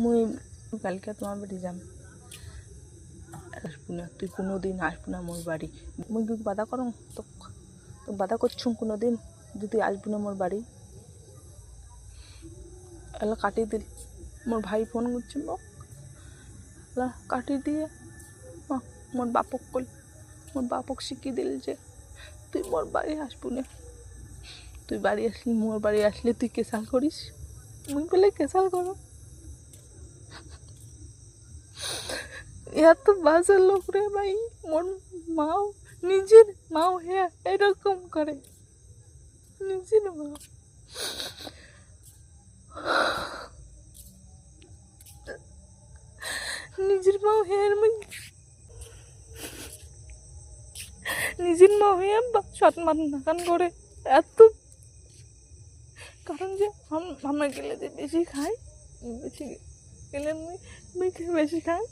মুই কালকে তোমার বাড়ি যাম, আসবো না, তুই কোনো দিন আসবো না মোর বাড়ি। মুই কি বাধা করো তো বাধা করছুম কোনো দিন যে তুই আসবো না মোর বাড়ি? এলা কাটিয়ে দিল, মোর ভাই ফোন করছে মোক, এলা কাটিয়ে দিয়ে মোর বাপক কল, মোর বাপক শিখিয়ে দিল যে তুই মোর বাড়ি আসবো না, তুই বাড়ি আসলি মোর বাড়ি আসলে তুই কেসাল করিস। মুই বলে কেসাল করো? এত বাজে লোক রে ভাই, মোর মাও, নিজের মাও হ্যাঁ এরকম করে, নিজের মা, নিজের মাও হ্যাঁ নিজের মা হয়ে সম্মান নাকান করে এত, কারণ যে আমরা গেলে যে বেশি খাই, বেশি গেলে মুই বেশি খাই,